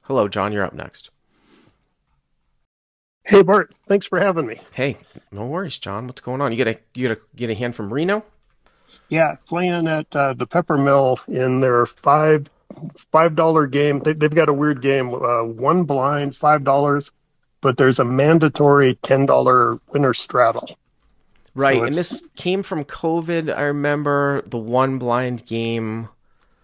Hello, John. You're up next. Hey Bart, thanks for having me. Hey, no worries, John. What's going on? You get a hand from Reno? Yeah, playing at the Pepper Mill in their $5 game. They've got a weird game. One blind, $5, but there's a mandatory $10 winner straddle. Right, So and it's this came from COVID. I remember the one blind game,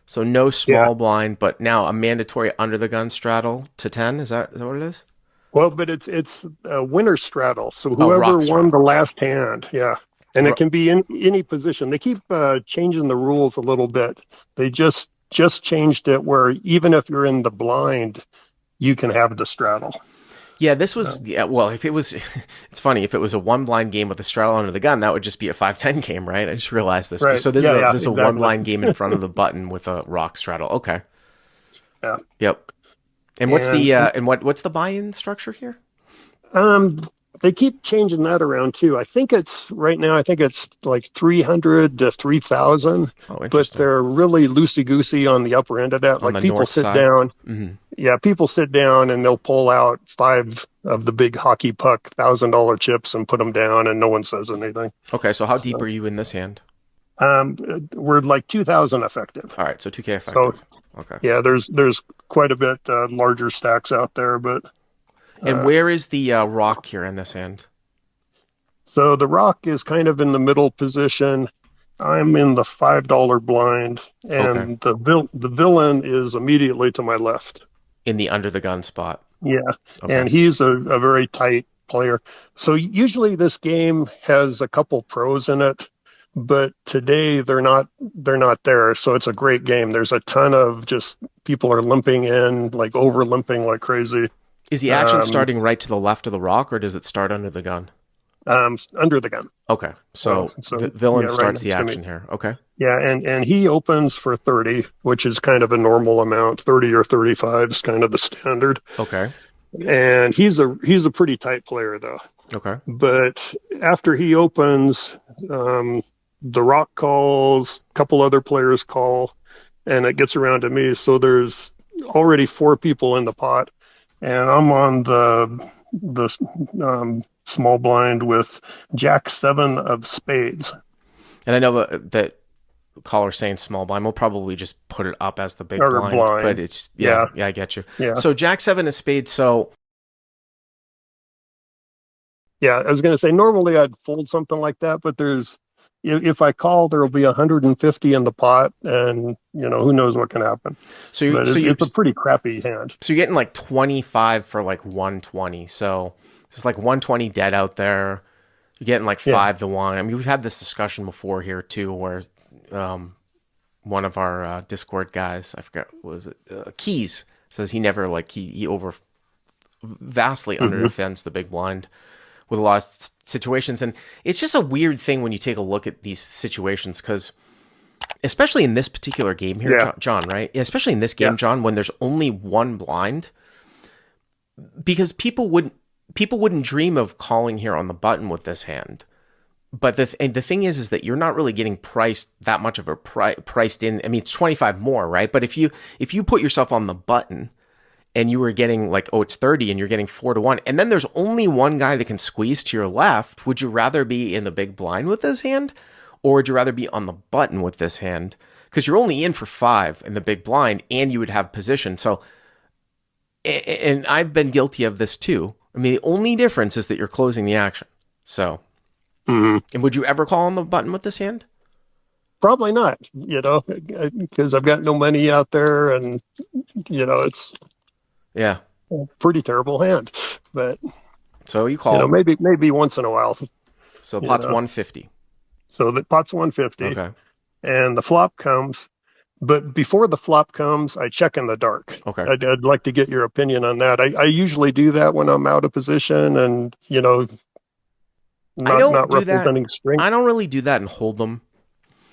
so no yeah. small blind, but now a mandatory under the gun straddle to 10. Is that what it is? Well, but it's a winner straddle. So Oh, whoever rock won the straddle. last hand, yeah, and it Ro- can be in any position. They keep changing the rules a little bit. They just changed it where even if you're in the blind, you can have the straddle. yeah, this Uh, was yeah. Well, if it was, it's funny if it was a one blind game with a straddle under the gun, that would just be a 5-10 game, right? I just realized this. right. So this is Yeah, a yeah, this is a one exactly. blind game in front of the button with a rock straddle. Okay. Yeah. Yep. And what's And the what's the buy-in structure here? um they keep changing that around too. I think it's right now, I think it's like 300 to 3,000, Oh, but interesting. they're really loosey-goosey on the upper end of that. On Like the people north sit side. down. Hmm. Yeah, people sit down and they'll pull out five of the big hockey puck $1,000 chips and put them down and no one says anything. Okay, so how deep So are you in this hand? we're like 2,000 effective. All right, so 2K So effective. Okay. yeah, there's quite a bit larger stacks out there, but And uh, where is the rock here in this hand? so the rock is kind of in the middle position. I'm in the $5 blind, Okay. and the villain is immediately to my left. In the under the gun spot. Yeah, Okay. and he's a very tight player. So usually this game has a couple pros in it, but today they're not there. So it's a great game. There's a ton of just people are limping in, like over limping like crazy. Is the action Um, starting right to the left of the rock, or does it start under the gun? Under the gun. Okay, so So yeah, villain right starts next the to me. action here. Okay. Yeah, and he opens for 30, which is kind of a normal amount. 30 or 35 is kind of the standard. Okay. And he's a pretty tight player though. Okay. But after he opens, um, the Rock calls, a couple other players call, and it gets around to me. So there's already four people in the pot, and I'm on the small blind with Jack seven of spades And I know that caller saying small blind. We'll probably just put it up as the big or blind, but blind. it's yeah, Yeah, yeah, I get you. yeah, So Jack seven of spades. So yeah. I was gonna say normally I'd fold something like that, but if I call, there will be 150 in the pot, and who knows what can happen. so you But so you it's a pretty crappy hand. so you're getting like 25 for like 120. So it's like 120 dead out there. You're getting like Yeah. 5-1. I mean, we've had this discussion before here too, where um, one of our Discord guys, I forgot, what was it Keys, says he never like he over vastly under Hmm. defends the big blind with a lot of situations, and it's just a weird thing when you take a look at these situations because especially in this particular game here, Yeah. John, right? Especially in this Yeah. game, John, when there's only one blind, because people wouldn't dream of calling here on the button with this hand. But the thing is that you're not really getting priced that much of a priced in. I mean, it's 25 more, right? But if you put yourself on the button and you were getting like, oh, it's 30 and you're getting 4-1, and then there's only one guy that can squeeze to your left, would you rather be in the big blind with this hand, or would you rather be on the button with this hand? Because you're only in for 5 in the big blind, and you would have position. So, and I've been guilty of this too. I mean, the only difference is that you're closing the action. So, Hmm. and would you ever call on the button with this hand? Probably not, because I've got no money out there, and it's Yeah. a pretty terrible hand. But So you call. maybe once in a while, So you pot's know. 150. So the pot's 150, Okay. and the flop comes. But before the flop comes, I check in the dark. Okay. I'd like to get your opinion on that. I usually do that when I'm out of position and I not don't not do that. representing strength. I don't really do that and hold them.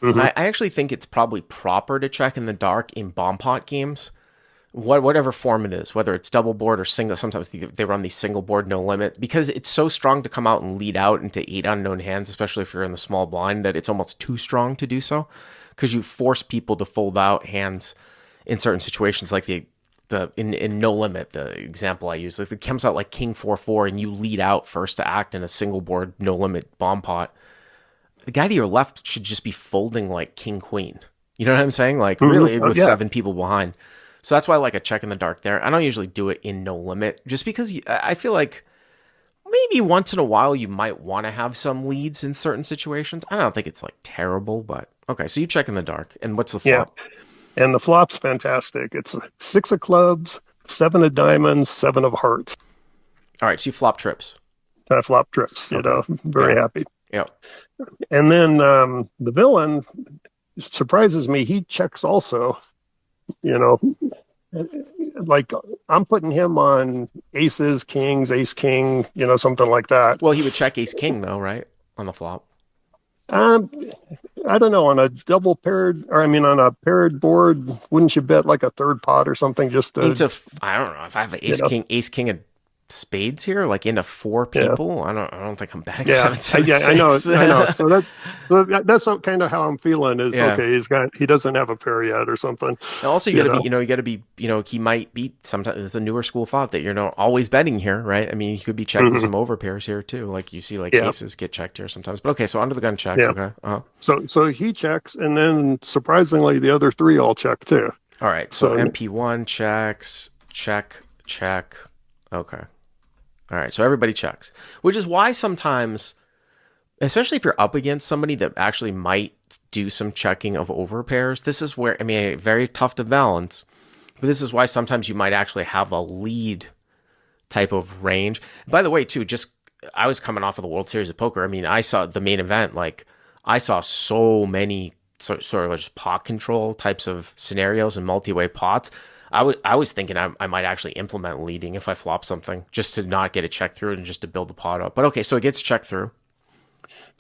Hmm. I actually think it's probably proper to check in the dark in bomb pot games, whatever form it is, whether it's double board or single. Sometimes they run these single board no limit because it's so strong to come out and lead out into 8 unknown hands, especially if you're in the small blind, that it's almost too strong to do so because you force people to fold out hands in certain situations, like In no limit, the example I use, if it comes out like king 4-4 and you lead out first to act in a single board no limit bomb pot, the guy to your left should just be folding like king queen. You know what I'm saying? Like really with Yeah. 7 people behind. So that's why I like a check in the dark there. I don't usually do it in no limit just because I feel like maybe once in a while you might want to have some leads in certain situations. I don't think it's like terrible, but okay. So you check in the dark, and what's the Yeah. flop? And the flop's fantastic. It's 6 of clubs, 7 of diamonds, 7 of hearts. All right, so you flop trips. Flop trips, Okay. very Yeah. happy. Yeah. And then the villain surprises me. He checks also, you know, like I'm putting him on aces, kings, ace, king, something like that. Well, he would check ace king though, right? On the flop. Um, I don't know, on a double paired, or I mean, on a paired board, wouldn't you bet like a third pot or something just to, I don't know if I have you know, ace king of spades here, like into 4 yeah. people. I don't think I'm betting Yeah, 7-7-6. I know, I know. That's kind of how I'm feeling. Is Yeah. okay. He doesn't have a pair yet or something. And also, You know. you got to be, he might beat sometimes. It's a newer school thought that you're not always betting here, right? I mean, you could be checking Hmm. some over pairs here too. Like you see, like Yeah, aces get checked here sometimes. But okay, so under the gun checks. yeah. Okay. Uh-huh. So he checks, and then surprisingly, the other 3 all check too. All right. So So MP1 checks, check, check. Okay. All right. So everybody checks, which is why sometimes, especially if you're up against somebody that actually might do some checking of over pairs, this is where, I mean, very tough to balance, but this is why sometimes you might actually have a lead type of range. By the way, too, I was coming off of the World Series of Poker. I mean, I saw the main event, like, I saw so many sort of just pot control types of scenarios and multi-way pots. I was thinking I might actually implement leading if I flop something just to not get it checked through and just to build the pot up. But okay, so it gets checked through.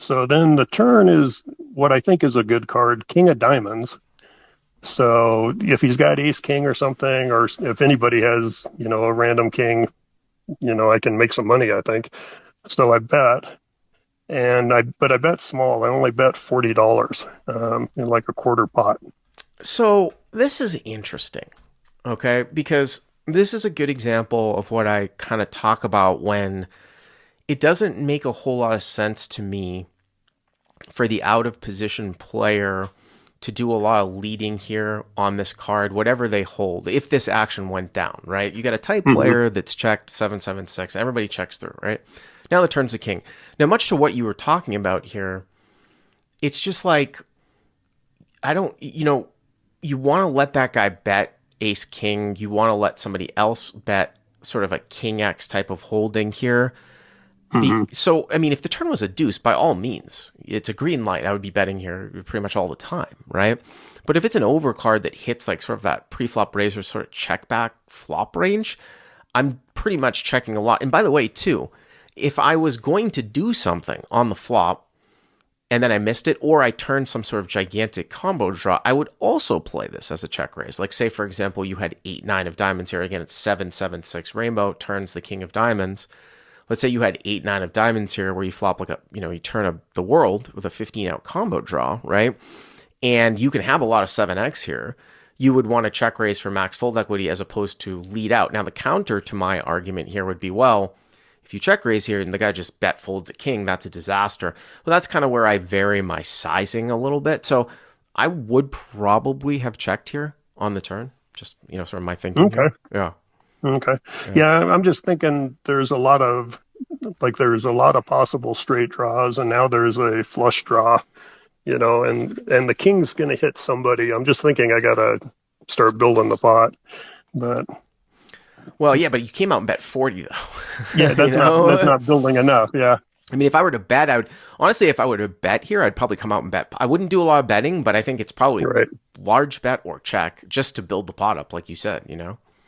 then the turn is what I think is a good card, King of Diamonds. So if he's got Ace King or something, or if anybody has, a random king, I can make some money, I think. So I bet, but I bet small. I only bet $40, in like a quarter pot. So this is interesting, okay? Because this is a good example of what I kind of talk about when it doesn't make a whole lot of sense to me for the out of position player to do a lot of leading here on this card, whatever they hold, if this action went down, right? You got a tight Hmm. player that's checked 7-7-6, everybody checks through, right? Now the turn's the king. Now, much to what you were talking about here, it's just like, I don't, you want to let that guy bet ace king. You want to let somebody else bet sort of a king X type of holding here. Hmm. So, I mean, if the turn was a deuce, by all means, it's a green light. I would be betting here pretty much all the time, right? But if it's an over card that hits like sort of that pre-flop raise or sort of check back flop range, I'm pretty much checking a lot. And by the way, too, if I was going to do something on the flop and then I missed it, or I turned some sort of gigantic combo draw, I would also play this as a check raise. Like, say, for example, you had 8-9 of diamonds here. Again, it's 7-7-6 rainbow, turns the king of diamonds. Let's say you had 8-9 of diamonds here where you flop like you turn the world with a 15 out combo draw, right? And you can have a lot of 7x here. You would want to check raise for max fold equity as opposed to lead out. Now, the counter to my argument here would be, well, if you check raise here and the guy just bet folds a king, that's a disaster. Well, that's kind of where I vary my sizing a little bit. So I would probably have checked here on the turn. Just, sort of my thinking Okay. here. Yeah. Okay. Yeah. Yeah, I'm just thinking there's a lot of possible straight draws, and now there's a flush draw, and the king's going to hit somebody. I'm just thinking I gotta start building the pot, but Well, yeah, but you came out and bet 40 though. yeah, that's not building enough. Yeah. I mean, if I were to bet, honestly, if I were to bet here, I'd probably come out and bet. I wouldn't do a lot of betting, but I think it's probably Right. large bet or check just to build the pot up, like you said,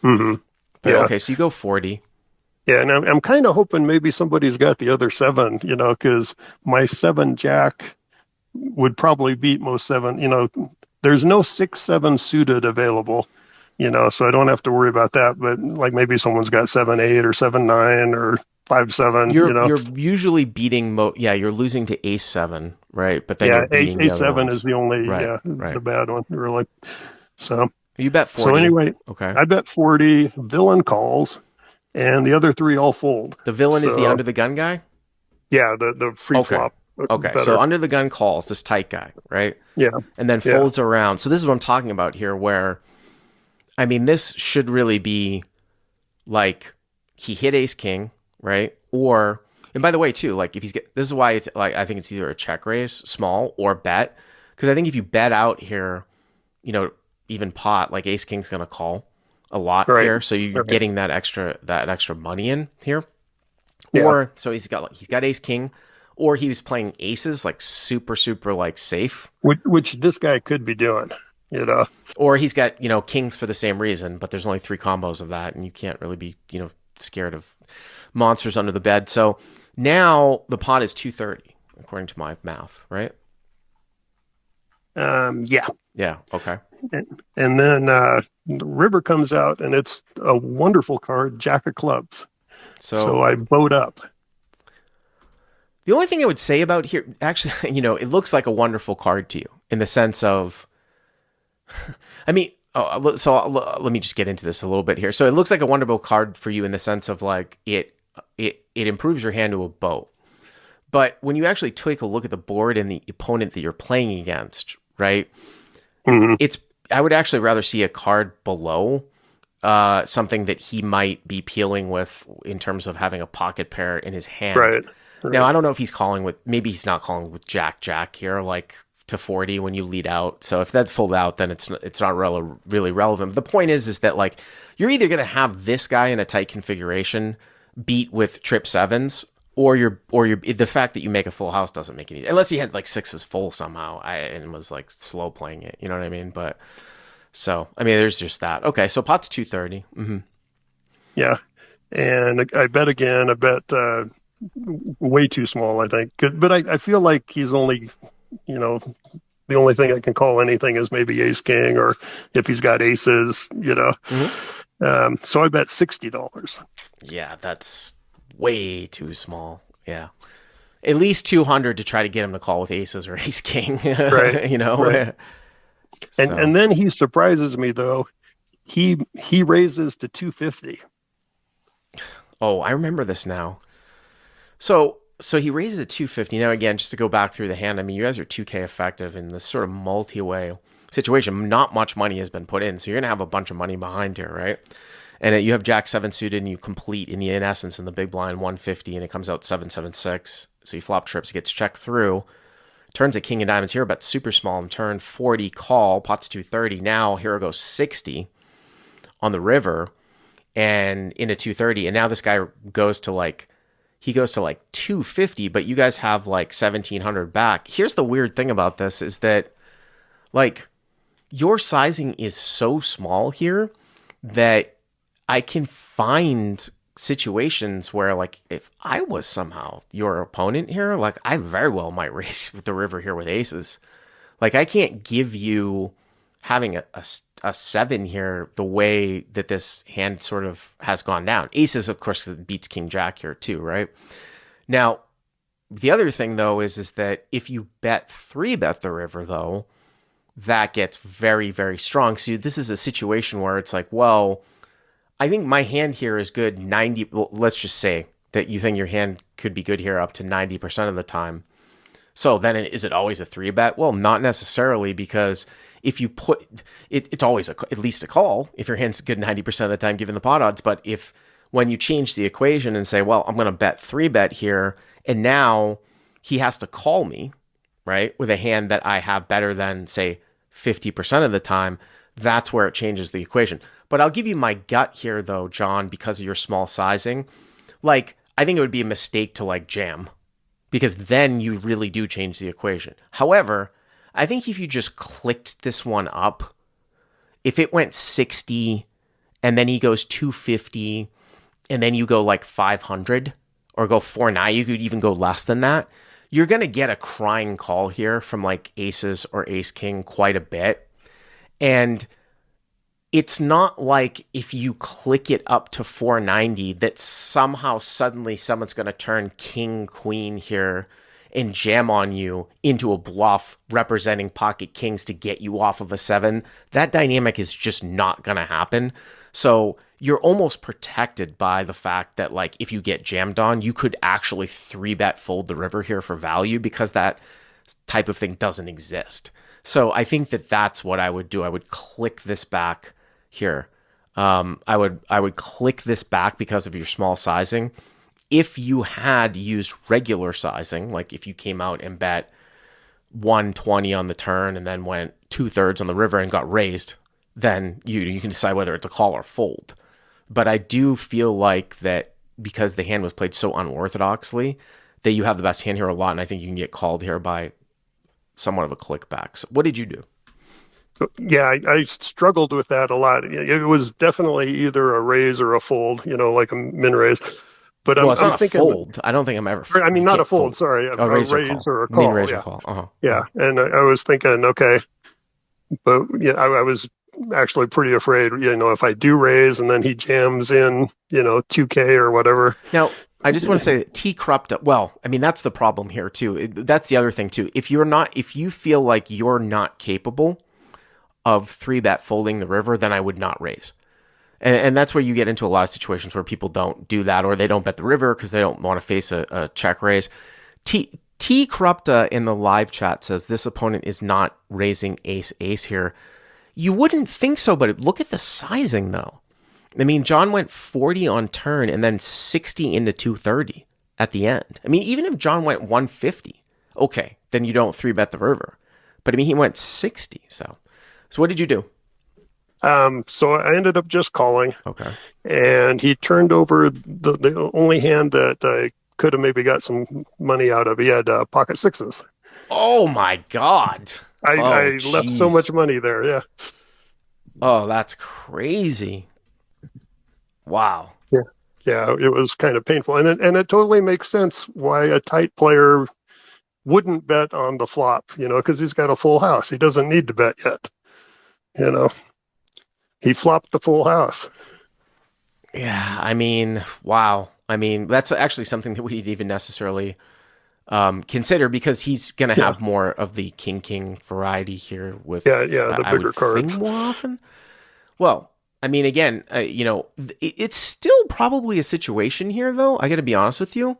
Hmm. But Yeah. okay, so you go 40. Yeah, and I'm kind of hoping maybe somebody's got the other 7, because my 7 jack would probably beat most 7. There's no 6-7 suited available, so I don't have to worry about that. But like maybe someone's got 7-8 or 7-9 or 5-7. You're usually beating you're losing to ace 7, right? But then Yeah, you're beating the other 8-7 ones. is the only Right. the bad one, really. So You bet So 40. anyway, Okay. I bet 40, villain calls, and the other three all fold. The villain is the So under the gun guy? yeah, the free Okay. flop Okay. So better. under the gun calls this tight guy, right? Yeah, And then yeah, folds around. So this is what I'm talking about here, where I mean, this should really be like he hit ace king, right? Or, and by the way, too, like if he's get, this is why it's like I think it's either a check raise, small, or bet, because I think if you bet out here, you know, even pot, like ace king's gonna call a lot right, here, so you're right. getting that extra money in here. Yeah, Or so he's got ace king, or he was playing aces like super like safe, which this guy could be doing, you know. or he's got kings for the same reason, but there's only three combos of that, and you can't really be scared of monsters under the bed. So now the pot is 230 according to my math, right? Yeah. Yeah. Okay. And then the river comes out, and it's a wonderful card, Jack of Clubs. So So I vote up. the only thing I would say about here, actually, it looks like a wonderful card to you in the sense of, I mean, let me just get into this a little bit here. So it looks like a wonderful card for you in the sense of like it improves your hand to a boat. But when you actually take a look at the board and the opponent that you're playing against, right? Hmm. I would actually rather see a card below something that he might be peeling with in terms of having a pocket pair in his hand. Right. Now, Right. I don't know if he's calling with, maybe he's not calling with Jack here, like to 40 when you lead out. So if that's full out, then it's not really relevant. But the point is that like you're either going to have this guy in a tight configuration beat with trip sevens, or the fact that you make a full house doesn't make any, unless he had like sixes full somehow and was like slow playing it. You know what I mean? But so, I mean, there's just that. Okay. So pot's 230. Mm-hmm. Yeah. And I bet again. I bet way too small, I think. But I feel like he's only, you know, the only thing I can call anything is maybe ace king, or if he's got aces, you know. Mm-hmm. So I bet $60. Yeah. That's way too small. Yeah. At least 200 to try to get him to call with aces or ace king, Right. Right. So, And then he surprises me though. He raises to 250. oh, I remember this now. So he raises at 250. Now, again, just to go back through the hand, I mean, you guys are 2K effective in this sort of multi-way situation. Not much money has been put in, so you're going to have a bunch of money behind here, right? And you have Jack 7 suited, and you complete, in essence, in the big blind 150, and it comes out 776. So you flop trips, gets checked through. Turns at king of diamonds here, but super small in turn. 40 call, pot's 230. Now, hero goes 60 on the river, and into 230. And now this guy goes to like 250, but you guys have like 1700 back. Here's the weird thing about this is that like your sizing is so small here that I can find situations where like if I was somehow your opponent here, like I very well might race with the river here with aces. Like I can't give you having a seven here the way that this hand sort of has gone down. Aces, of course, beats king jack here too, right? Now, the other thing though is that if you bet 3-bet the river though, that gets very, very strong. So this is a situation where it's like, well, I think my hand here is good 90, well, let's just say that you think your hand could be good here up to 90% of the time. So then is it always a 3-bet? Well, not necessarily, because if you put it, it's always at least a call if your hand's good 90% of the time given the pot odds. But if when you change the equation and say, well, I'm going to bet 3-bet here, and now he has to call me, right, with a hand that I have better than, say, 50% of the time, that's where it changes the equation. But I'll give you my gut here, though, John, because of your small sizing. Like, I think it would be a mistake to, like, jam, because then you really do change the equation. However, I think if you just clicked this one up, if it went 60 and then he goes 250 and then you go like 500 or go 490, you could even go less than that, you're going to get a crying call here from like aces or ace king quite a bit. And it's not like if you click it up to 490 that somehow suddenly someone's going to turn king queen here and jam on you into a bluff representing pocket kings to get you off of a 7, that dynamic is just not going to happen. So you're almost protected by the fact that, like, if you get jammed on, you could actually 3-bet fold the river here for value because that type of thing doesn't exist. So I think that that's what I would do. I would click this back here. I would click this back because of your small sizing. If you had used regular sizing, like if you came out and bet 120 on the turn and then went 2/3 on the river and got raised, then you can decide whether it's a call or fold. But I do feel like that because the hand was played so unorthodoxly, that you have the best hand here a lot, and I think you can get called here by somewhat of a click back. So what did you do? Yeah, I struggled with that a lot. It was definitely either a raise or a fold, like a min raise. But Well, it's I'm not a thinking, fold. I don't think I'm ever. I mean, You not a can't fold, sorry, A a raise or raise call. or a Min call. raise or Yeah, call. yeah. And I was thinking, okay, but yeah, I was actually pretty afraid, if I do raise and then he jams in, 2K or whatever. Now, I just want to say that T corrupt. Well, I mean, that's the problem here too. That's the other thing too. If you feel like you're not capable of 3-bet folding the river, then I would not raise. And that's where you get into a lot of situations where people don't do that, or they don't bet the river because they don't want to face a check raise. T Corrupta in the live chat says this opponent is not raising ace here. You wouldn't think so, but look at the sizing though. I mean, John went 40 on turn and then 60 into 230 at the end. I mean, even if John went 150, okay, then you don't 3-bet the river. But I mean, he went 60. So what did you do? So I ended up just calling. Okay. And he turned over the only hand that I could have maybe got some money out of. He had pocket sixes. Oh my God. I left so much money there. Yeah. Oh, that's crazy. Wow. Yeah. Yeah. It was kind of painful. And it totally makes sense why a tight player wouldn't bet on the flop, because he's got a full house. He doesn't need to bet yet. He flopped the full house. Yeah, I mean, wow. I mean, that's actually something that we'd even necessarily consider because he's going to have more of the king variety here with the bigger cards more often. Well, I mean, again, it's still probably a situation here, though. I got to be honest with you,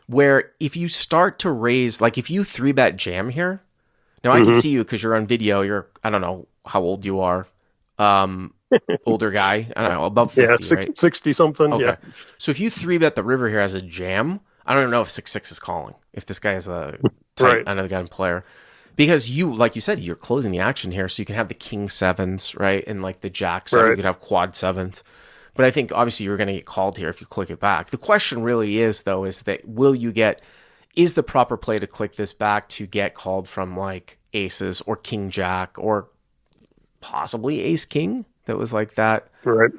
where if you start to raise, like if you 3-bet jam here, now I can see you because you're on video. I don't know how old you are. Older guy, I don't know, above 50, right? 60 something. Okay. Yeah. So if you 3-bet the river here as a jam, I don't know if 6-6 is calling. If this guy is a tight under the gun player, because like you said, you're closing the action here, so you can have the king 7s, right, and like the jack 7. You could have quad 7s. But I think obviously you're going to get called here if you click it back. The question really is though, is that is the proper play to click this back to get called from like aces or king jack or possibly ace king that was like that, right?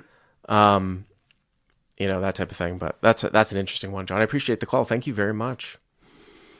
That type of thing. But that's an interesting one, John. I appreciate the call. Thank you very much.